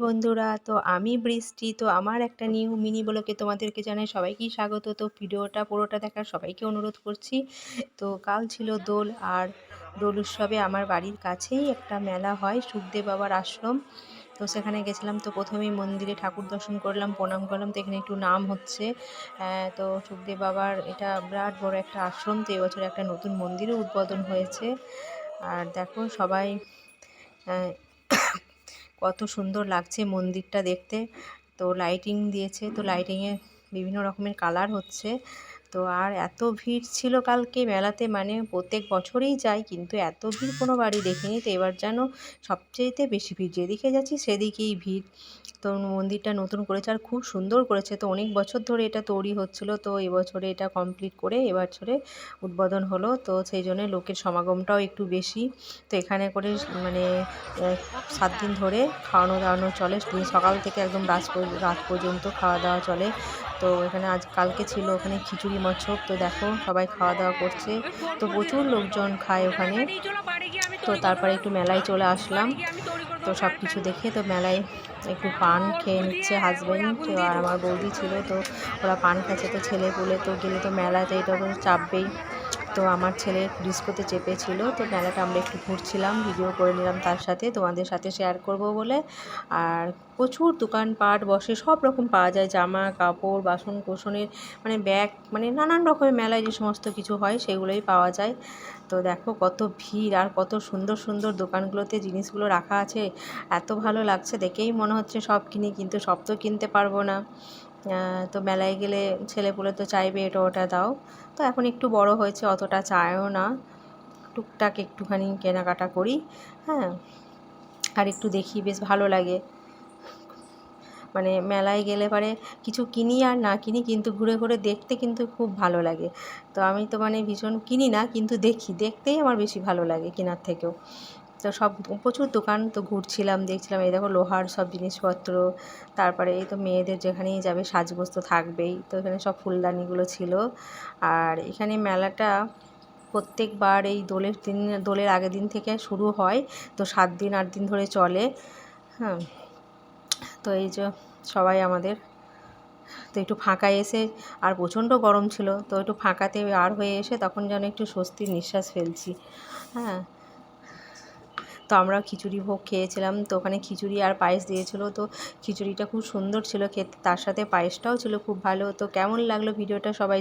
বন্ধুরা, তো আমি বৃষ্টি। তো আমার একটা নিউ মিনি ব্লগে তোমাদেরকে জানাই সবাইকেই স্বাগত। তো ভিডিওটা পুরোটা দেখার সবাইকে অনুরোধ করছি। তো কাল ছিল দোল, আর দোল উৎসবে আমার বাড়ির কাছেই একটা মেলা হয়, সুখদেব বাবার আশ্রম। তো সেখানে গেছিলাম। তো প্রথমেই মন্দিরে ঠাকুর দর্শন করলাম, প্রণাম করলাম। তো এখানে একটু নাম হচ্ছে। তো সুখদেব বাবার এটা বিরাট বড় একটা আশ্রম। তো এবছর একটা নতুন মন্দিরও উদ্বোধন হয়েছে। আর দেখো সবাই কত সুন্দর লাগছে মন্দিরটা দেখতে। তো লাইটিং দিয়েছে, তো লাইটিংয়ে বিভিন্ন রকমের কালার হচ্ছে। তো আর এত ভিড় ছিল কালকে মেলাতে, মানে প্রত্যেক বছরেই যাই কিন্তু এত ভিড় কোনো বাড়ি দেখিনি। তো এবার যেন সবচেয়েতে বেশি ভিড়, যেদিকে যাচ্ছি সেদিকেই ভিড়। তো মন্দিরটা নতুন করেছে আর খুব সুন্দর করেছে। তো অনেক বছর ধরে এটা তৈরি হচ্ছিল, তো এবছরে এটা কমপ্লিট করে এবছরে উদ্বোধন হলো। তো সেই জন্য লোকের সমাগমটাও একটু বেশি। তো এখানে করে মানে 7 দিন ধরে খাওয়ানো দাওয়ানো চলে, সকাল থেকে একদম রাত পর্যন্ত খাওয়া দাওয়া চলে। তো এখানে কালকে ছিল ওখানে খিচুড়ি মচ্ছব। তো দেখো সবাই খাওয়া দাওয়া করছে। তো প্রচুর লোকজন খায় ওখানে। তো তারপরে একটু মেলায় চলে আসলাম। তো সব কিছু দেখে তো মেলায় একটু পান খেয়ে নিচ্ছে হাজব্যান্ড আর আমার বৌদি ছিল। তো ওরা পান খাচ্ছে। তো ছেলে পুলে তো গেলে তো মেলায় তো এটা তো চাপবেই। তো আমার ছেলে ডিস্কোতে চেপেছিল। তো মেলাটা আমরা একটু ঘুরছিলাম, ভিডিও করে নিলাম তার সাথে, তোমাদের সাথে শেয়ার করব বলে। আর প্রচুর দোকানপাট বসে, সব রকম পাওয়া যায়, জামা কাপড় বাসন কোসনের মানে ব্যাগ, মানে নানান রকমের মেলায় যে সমস্ত কিছু হয় সেগুলোই পাওয়া যায়। তো দেখো কত ভিড় আর কত সুন্দর সুন্দর দোকানগুলোতে জিনিসগুলো রাখা আছে। এত ভালো লাগছে দেখেই মনে হচ্ছে সব কিনি, কিন্তু সব তো কিনতে পারবো না। তো মেলায় গেলে ছেলেপুলে তো চাইবে এটা ওটা দাও। তো এখন একটু বড় হয়েছে, অতটা চায়ও না, টুকটাক একটুখানি কেনাকাটা করি। হ্যাঁ, আর একটু দেখি, বেশ ভালো লাগে। মানে মেলায় গেলে পরে কিছু কিনি আর না কিনি, কিন্তু ঘুরে ঘুরে দেখতে কিন্তু খুব ভালো লাগে। তো আমি তো মানে ভীষণ কিনি না, কিন্তু দেখতেই আমার বেশি ভালো লাগে কেনার থেকেও। তো সব প্রচুর দোকান তো ঘুরছিলাম, দেখছিলাম। এই দেখো লোহার সব জিনিসপত্র। তারপরে এই তো মেয়েদের যেখানেই যাবে সাজগোজ তো থাকবেই। তো এখানে সব ফুলদানিগুলো ছিল। আর এখানে মেলাটা প্রত্যেকবার এই দোলের আগের দিন থেকে শুরু হয়। তো 7 দিন 8 দিন ধরে চলে। হ্যাঁ, তো এই যে সবাই আমাদের তো একটু ফাঁকায় এসে, আর প্রচণ্ড গরম ছিল, তো একটু ফাঁকাতে আর হয়ে এসে তখন যেন একটু স্বস্তির নিঃশ্বাস ফেলছি। হ্যাঁ, তো আমরা খিচুড়ি ভোগ খেয়েছিলাম। তো ওখানে খিচুড়ি আর পায়েস দিয়েছিলো। তো খিচুড়িটা খুব সুন্দর ছিল খেতে, তার সাথে পায়েসটাও ছিল খুব ভালো। তো কেমন লাগলো ভিডিওটা সবাই